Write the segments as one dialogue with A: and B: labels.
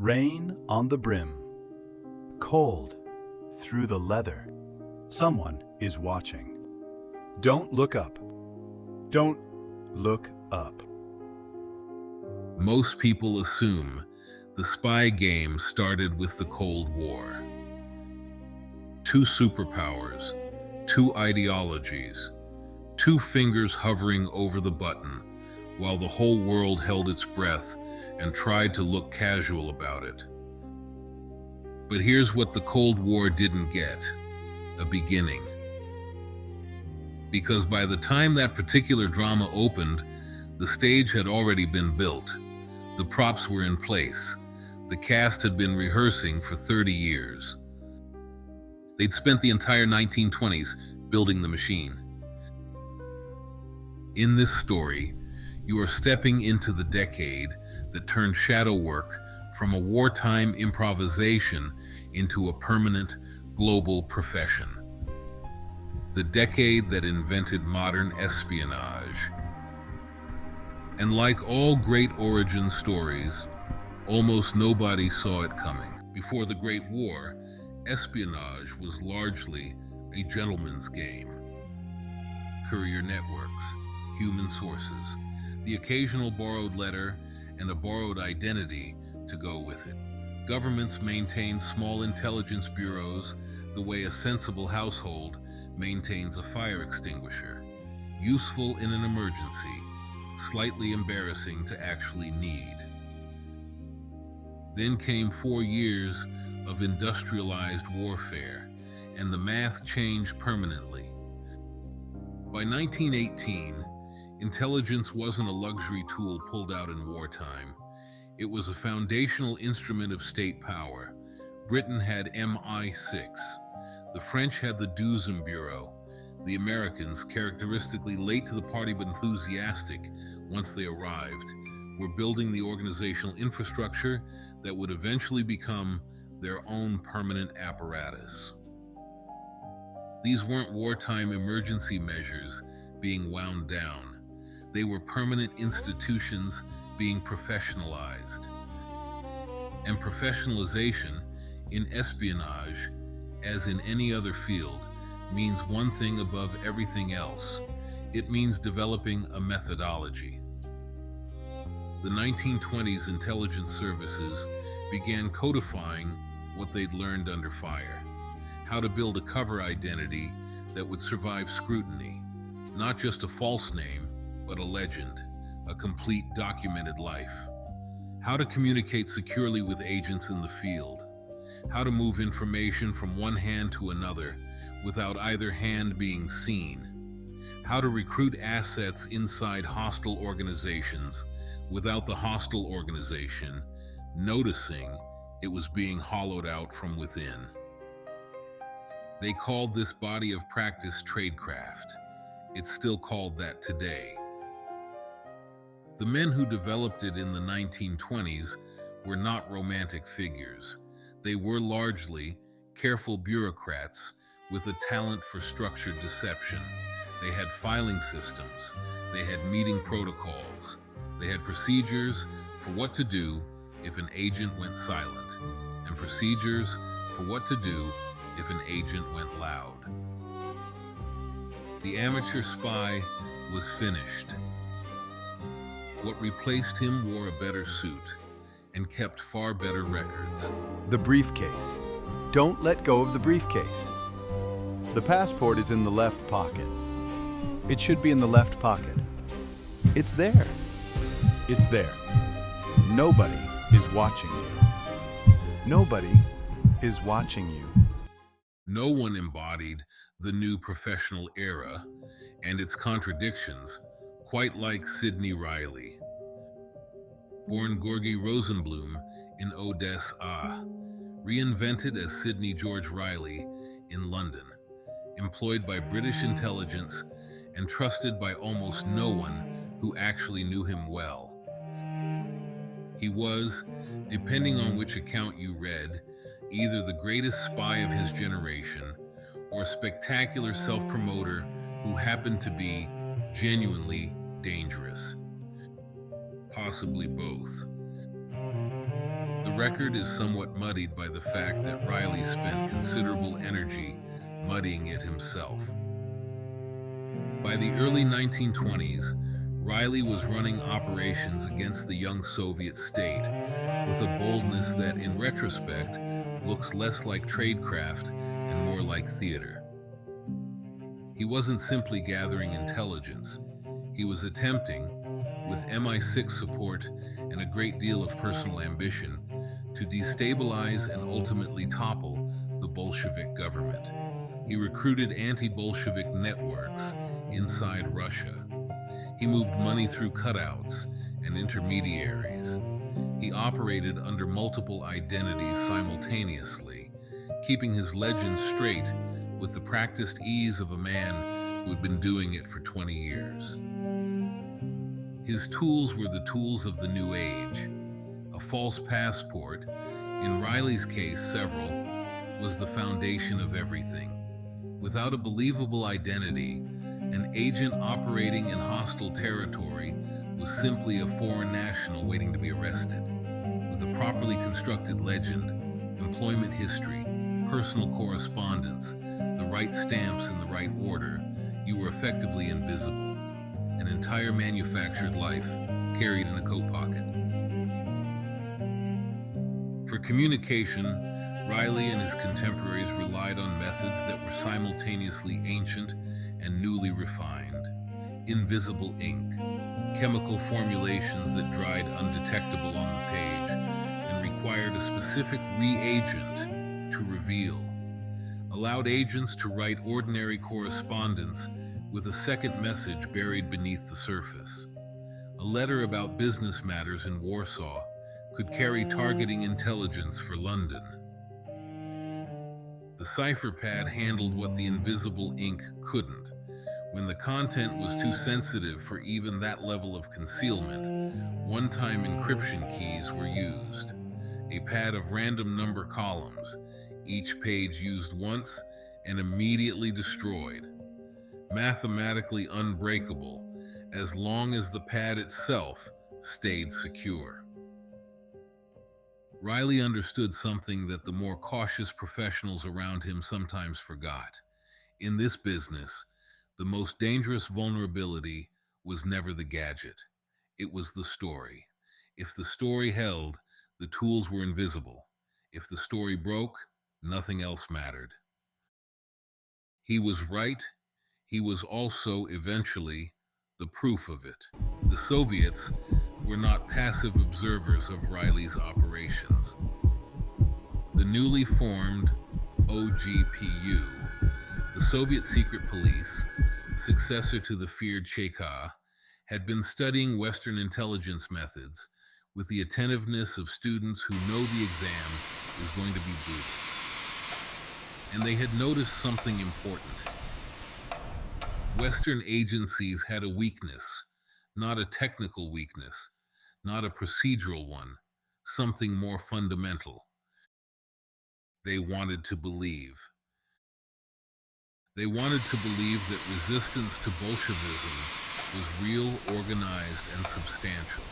A: Rain on the brim, cold through the leather. Someone is watching. Don't look up. Don't look up.
B: Most people assume the spy game started with the Cold War. Two superpowers, two ideologies, two fingers hovering over the button while the whole world held its breath and tried to look casual about it. But here's what the Cold War didn't get: a beginning. Because by the time that particular drama opened, the stage had already been built. The props were in place. The cast had been rehearsing for 30 years. They'd spent the entire 1920s building the machine. In this story, you are stepping into the decade that turned shadow work from a wartime improvisation into a permanent global profession. The decade that invented modern espionage. And like all great origin stories, almost nobody saw it coming. Before the Great War, espionage was largely a gentleman's game. Courier networks, human sources, the occasional borrowed letter, and a borrowed identity to go with it. Governments maintained small intelligence bureaus the way a sensible household maintains a fire extinguisher, useful in an emergency, slightly embarrassing to actually need. Then came 4 years of industrialized warfare, and the math changed permanently. By 1918, intelligence wasn't a luxury tool pulled out in wartime. It was a foundational instrument of state power. Britain had MI6. The French had the Deuxième Bureau. The Americans, characteristically late to the party but enthusiastic once they arrived, were building the organizational infrastructure that would eventually become their own permanent apparatus. These weren't wartime emergency measures being wound down. They were permanent institutions being professionalized. And professionalization in espionage, as in any other field, means one thing above everything else. It means developing a methodology. The 1920s intelligence services began codifying what they'd learned under fire. How to build a cover identity that would survive scrutiny. Not just a false name, but a legend, a complete documented life. How to communicate securely with agents in the field. How to move information from one hand to another without either hand being seen. How to recruit assets inside hostile organizations without the hostile organization noticing it was being hollowed out from within. They called this body of practice tradecraft. It's still called that today. The men who developed it in the 1920s were not romantic figures. They were largely careful bureaucrats with a talent for structured deception. They had filing systems. They had meeting protocols. They had procedures for what to do if an agent went silent, and procedures for what to do if an agent went loud. The amateur spy was finished. What replaced him wore a better suit and kept far better records.
A: The briefcase. Don't let go of the briefcase. The passport is in the left pocket. It should be in the left pocket. It's there. It's there. Nobody is watching you. Nobody is watching you.
B: No one embodied the new professional era and its contradictions quite like Sydney Reilly. Born Georgi Rosenblum in Odessa, reinvented as Sydney George Reilly in London, employed by British intelligence and trusted by almost no one who actually knew him well. He was, depending on which account you read, either the greatest spy of his generation or a spectacular self-promoter who happened to be genuinely dangerous. Possibly both. The record is somewhat muddied by the fact that Reilly spent considerable energy muddying it himself. By the early 1920s, Reilly was running operations against the young Soviet state with a boldness that, in retrospect, looks less like tradecraft and more like theater. He wasn't simply gathering intelligence. He was attempting, with MI6 support and a great deal of personal ambition, to destabilize and ultimately topple the Bolshevik government. He recruited anti-Bolshevik networks inside Russia. He moved money through cutouts and intermediaries. He operated under multiple identities simultaneously, keeping his legend straight with the practiced ease of a man who had been doing it for 20 years. His tools were the tools of the New Age. A false passport, in Reilly's case several, was the foundation of everything. Without a believable identity, an agent operating in hostile territory was simply a foreign national waiting to be arrested. With a properly constructed legend, employment history, personal correspondence, the right stamps in the right order, you were effectively invisible. An entire manufactured life carried in a coat pocket. For communication, Reilly and his contemporaries relied on methods that were simultaneously ancient and newly refined. Invisible ink, chemical formulations that dried undetectable on the page and required a specific reagent to reveal, allowed agents to write ordinary correspondence with a second message buried beneath the surface. A letter about business matters in Warsaw could carry targeting intelligence for London. The cipher pad handled what the invisible ink couldn't. When the content was too sensitive for even that level of concealment, one-time encryption keys were used. A pad of random number columns, each page used once and immediately destroyed. Mathematically unbreakable, as long as the pad itself stayed secure. Reilly understood something that the more cautious professionals around him sometimes forgot. In this business, the most dangerous vulnerability was never the gadget. It was the story. If the story held, the tools were invisible. If the story broke, nothing else mattered. He was right. He was also, eventually, the proof of it. The Soviets were not passive observers of Reilly's operations. The newly formed OGPU, the Soviet secret police, successor to the feared Cheka, had been studying Western intelligence methods with the attentiveness of students who know the exam is going to be brutal. And they had noticed something important. Western agencies had a weakness, not a technical weakness, not a procedural one, something more fundamental. They wanted to believe. They wanted to believe that resistance to Bolshevism was real, organized, and substantial.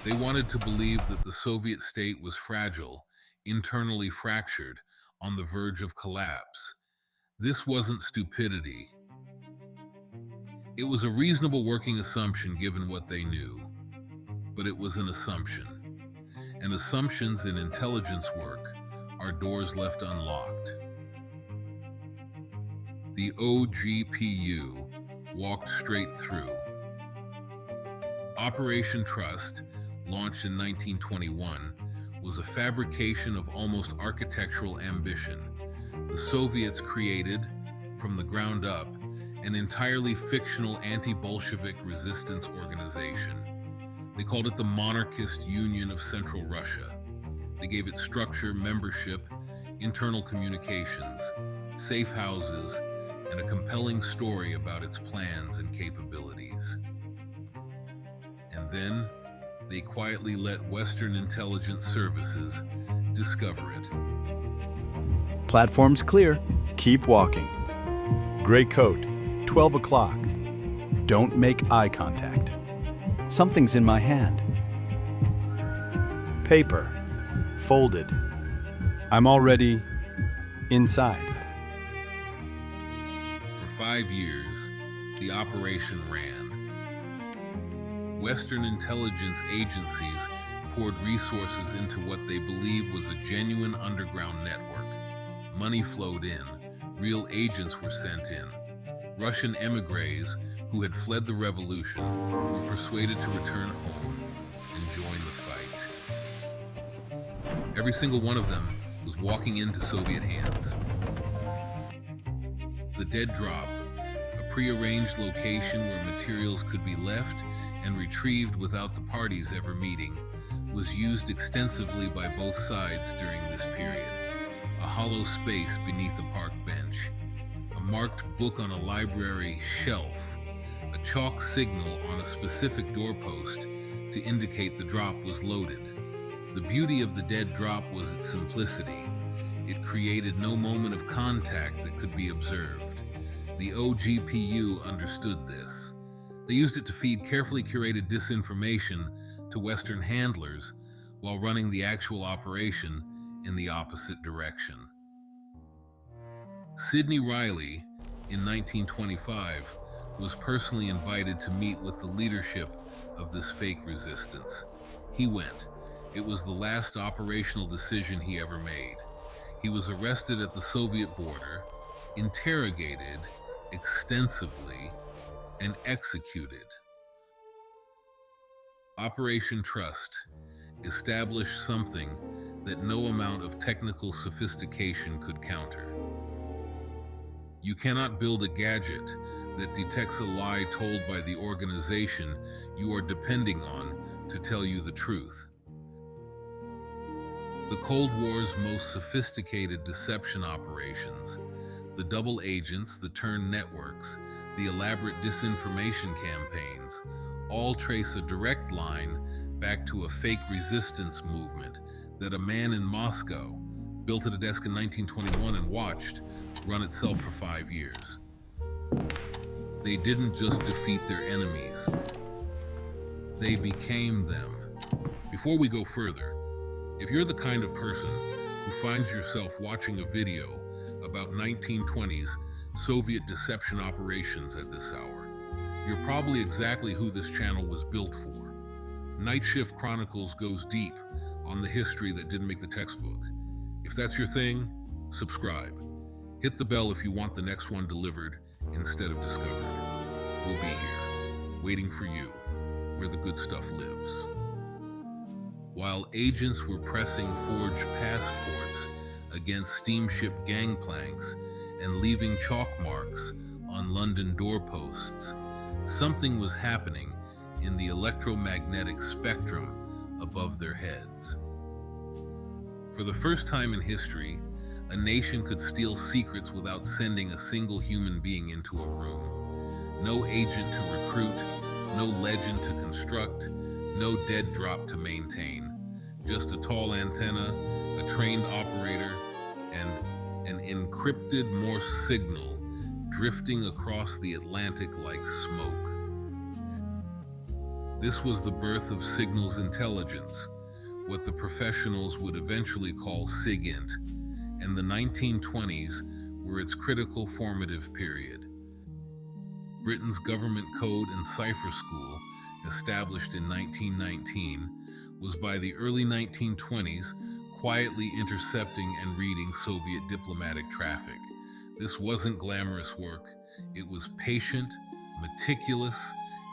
B: They wanted to believe that the Soviet state was fragile, internally fractured, on the verge of collapse. This wasn't stupidity. It was a reasonable working assumption given what they knew, but it was an assumption. And assumptions in intelligence work are doors left unlocked. The OGPU walked straight through. Operation Trust, launched in 1921, was a fabrication of almost architectural ambition. The Soviets created, from the ground up, an entirely fictional anti-Bolshevik resistance organization. They called it the Monarchist Union of Central Russia. They gave it structure, membership, internal communications, safe houses, and a compelling story about its plans and capabilities. And then, they quietly let Western intelligence services discover it.
A: Platform's clear. Keep walking. Gray coat, 12 o'clock. Don't make eye contact. Something's in my hand. Paper. folded. I'm already inside.
B: For 5 years, the operation ran. Western intelligence agencies poured resources into what they believed was a genuine underground network. Money flowed in, real agents were sent in. Russian emigres who had fled the revolution were persuaded to return home and join the fight. Every single one of them was walking into Soviet hands. The dead drop, a prearranged location where materials could be left and retrieved without the parties ever meeting, was used extensively by both sides during this period. A hollow space beneath a park bench, a marked book on a library shelf, a chalk signal on a specific doorpost to indicate the drop was loaded. The beauty of the dead drop was its simplicity. It created no moment of contact that could be observed. The OGPU understood this. They used it to feed carefully curated disinformation to Western handlers while running the actual operation in the opposite direction. Sydney Reilly, in 1925, was personally invited to meet with the leadership of this fake resistance. He went. It was the last operational decision he ever made. He was arrested at the Soviet border, interrogated extensively, and executed. Operation Trust established something that no amount of technical sophistication could counter. You cannot build a gadget that detects a lie told by the organization you are depending on to tell you the truth. The Cold War's most sophisticated deception operations, the double agents, the turn networks, the elaborate disinformation campaigns, all trace a direct line back to a fake resistance movement that a man in Moscow built at a desk in 1921 and watched run itself for 5 years. They didn't just defeat their enemies, they became them. Before we go further, if you're the kind of person who finds yourself watching a video about 1920s Soviet deception operations at this hour, you're probably exactly who this channel was built for. Night Shift Chronicles goes deep on the history that didn't make the textbook. If that's your thing, subscribe. Hit the bell if you want the next one delivered instead of discovered. We'll be here, waiting for you, where the good stuff lives. While agents were pressing forged passports against steamship gangplanks and leaving chalk marks on London doorposts, something was happening in the electromagnetic spectrum above their heads. For the first time in history, a nation could steal secrets without sending a single human being into a room. No agent to recruit, no legend to construct, no dead drop to maintain. Just a tall antenna, a trained operator, and an encrypted Morse signal drifting across the Atlantic like smoke. This was the birth of signals intelligence, what the professionals would eventually call SIGINT, and the 1920s were its critical formative period. Britain's Government Code and Cipher School, established in 1919, was by the early 1920s quietly intercepting and reading Soviet diplomatic traffic. This wasn't glamorous work. It was patient, meticulous,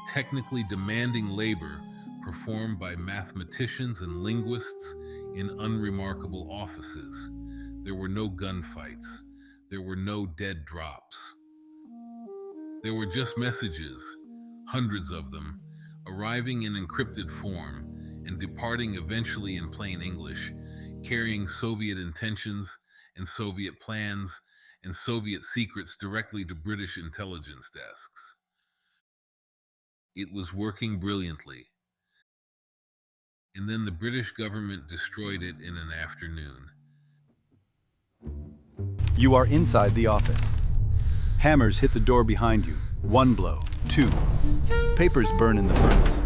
B: technically demanding labor performed by mathematicians and linguists in unremarkable offices. There were no gunfights. There were no dead drops. There were just messages, hundreds of them, arriving in encrypted form and departing eventually in plain English, carrying Soviet intentions and Soviet plans and Soviet secrets directly to British intelligence desks. It was working brilliantly. And then the British government destroyed it in an afternoon.
A: You are inside the office. Hammers hit the door behind you. 1 blow, 2. Papers burn in the furnace.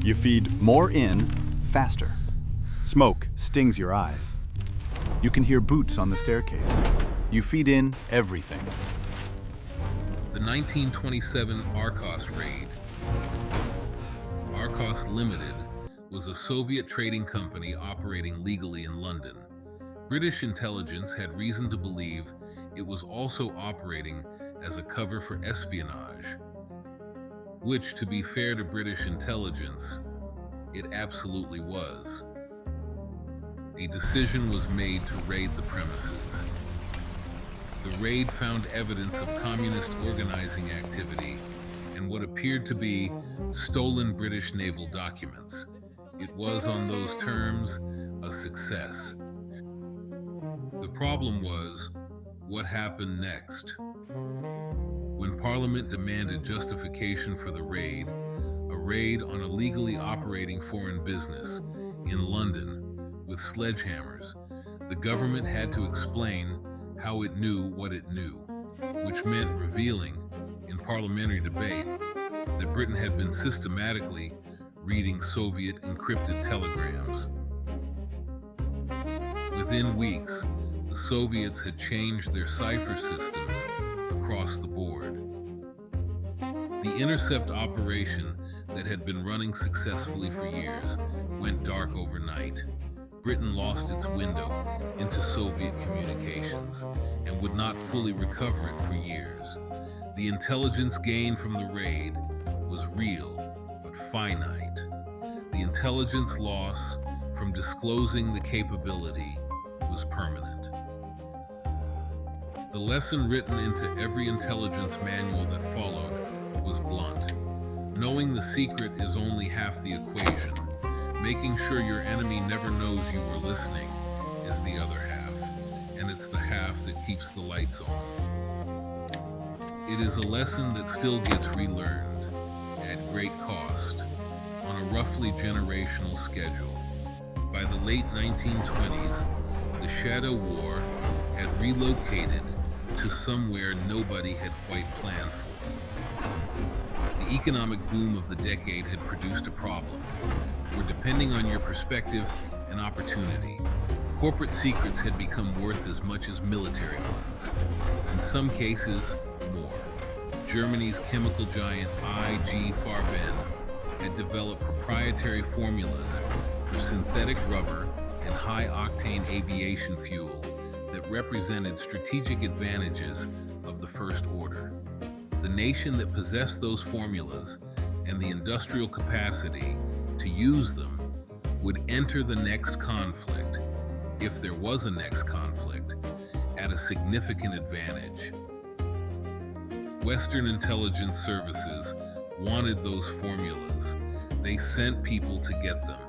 A: You feed more in, faster. Smoke stings your eyes. You can hear boots on the staircase. You feed in everything.
B: The 1927 ARCOS Raid. ARCOS Limited was a Soviet trading company operating legally in London. British intelligence had reason to believe it was also operating as a cover for espionage, which, to be fair to British intelligence, it absolutely was. A decision was made to raid the premises. The raid found evidence of communist organizing activity and what appeared to be stolen British naval documents. It was, on those terms, a success. The problem was, what happened next? When Parliament demanded justification for the raid, a raid on a legally operating foreign business in London with sledgehammers, the government had to explain how it knew what it knew, which meant revealing, in parliamentary debate, that Britain had been systematically reading Soviet encrypted telegrams. Within weeks, the Soviets had changed their cipher systems across the board. The intercept operation that had been running successfully for years went dark overnight. Britain lost its window into Soviet communications and would not fully recover it for years. The intelligence gained from the raid was real, but finite. The intelligence loss from disclosing the capability was permanent. The lesson written into every intelligence manual that followed was blunt. Knowing the secret is only half the equation. Making sure your enemy never knows you were listening is the other half, and it's the half that keeps the lights on. It is a lesson that still gets relearned at great cost on a roughly generational schedule. By the late 1920s, the Shadow War had relocated to somewhere nobody had quite planned for. The economic boom of the decade had produced a problem, where, depending on your perspective and opportunity, corporate secrets had become worth as much as military ones. In some cases, more. Germany's chemical giant IG Farben had developed proprietary formulas for synthetic rubber and high-octane aviation fuel that represented strategic advantages of the First Order. The nation that possessed those formulas and the industrial capacity to use them would enter the next conflict, if there was a next conflict, at a significant advantage. Western intelligence services wanted those formulas. They sent people to get them.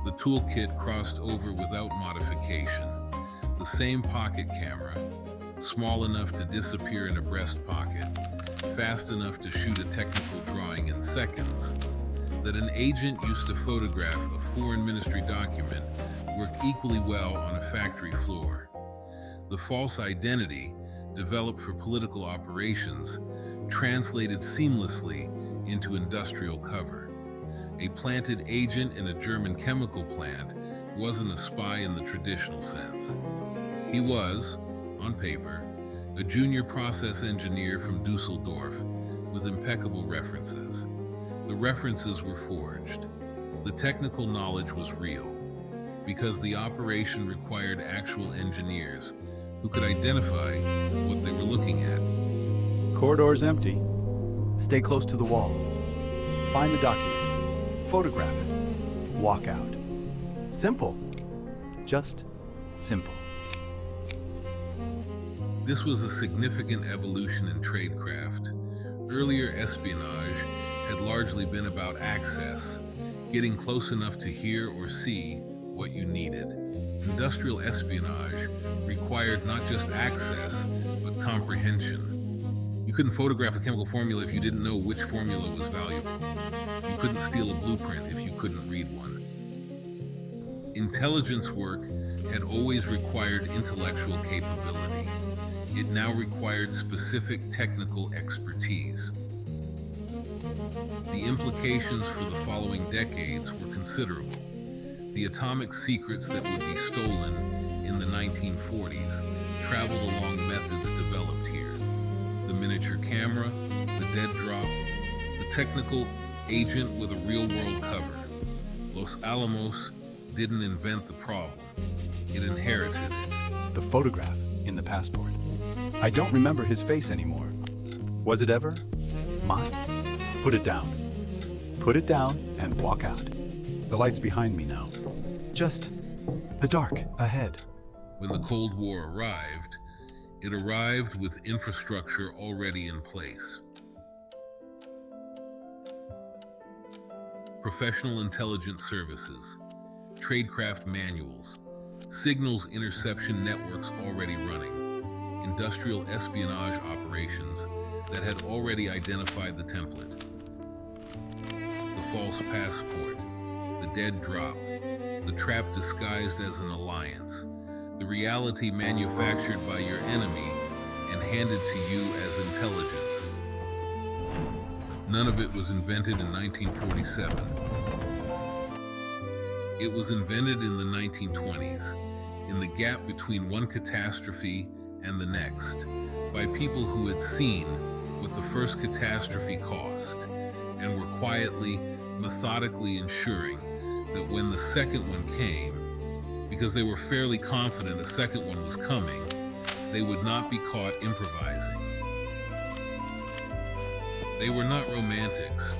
B: The toolkit crossed over without modification. The same pocket camera, small enough to disappear in a breast pocket, fast enough to shoot a technical drawing in seconds, that an agent used to photograph a foreign ministry document worked equally well on a factory floor. The false identity, developed for political operations, translated seamlessly into industrial cover. A planted agent in a German chemical plant wasn't a spy in the traditional sense. He was, on paper, a junior process engineer from Dusseldorf with impeccable references. The references were forged. The technical knowledge was real, because the operation required actual engineers who could identify what they were looking at.
A: Corridor's empty. Stay close to the wall. Find the document. Photograph it. Walk out. Simple. Just simple.
B: This was a significant evolution in tradecraft. Earlier espionage had largely been about access, getting close enough to hear or see what you needed. Industrial espionage required not just access, but comprehension. You couldn't photograph a chemical formula if you didn't know which formula was valuable. You couldn't steal a blueprint if you couldn't read one. Intelligence work had always required intellectual capability. It now required specific technical expertise. The implications for the following decades were considerable. The atomic secrets that would be stolen in the 1940s traveled along methods developed here. The miniature camera, the dead drop, the technical agent with a real-world cover. Los Alamos didn't invent the problem. It inherited it.
A: The photograph in the passport. I don't remember his face anymore. Was it ever mine? Put it down. Put it down and walk out. The light's behind me now. Just the dark ahead.
B: When the Cold War arrived, it arrived with infrastructure already in place. Professional intelligence services, tradecraft manuals, signals interception networks already running, industrial espionage operations that had already identified the template. The false passport, the dead drop, the trap disguised as an alliance, the reality manufactured by your enemy and handed to you as intelligence. None of it was invented in 1947. It was invented in the 1920s, in the gap between one catastrophe and the next, by people who had seen what the first catastrophe cost and were quietly, methodically ensuring that when the second one came, because they were fairly confident a second one was coming, they would not be caught improvising. They were not romantics.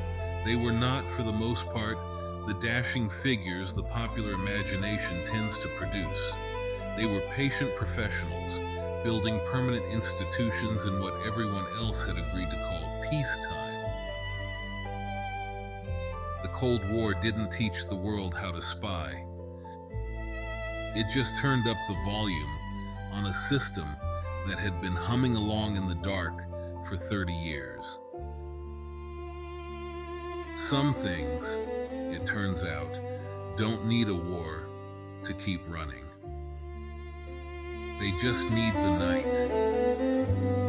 B: They were not, for the most part, the dashing figures the popular imagination tends to produce. They were patient professionals, building permanent institutions in what everyone else had agreed to call peacetime. The Cold War didn't teach the world how to spy. It just turned up the volume on a system that had been humming along in the dark for 30 years. Some things, it turns out, don't need a war to keep running. They just need the night.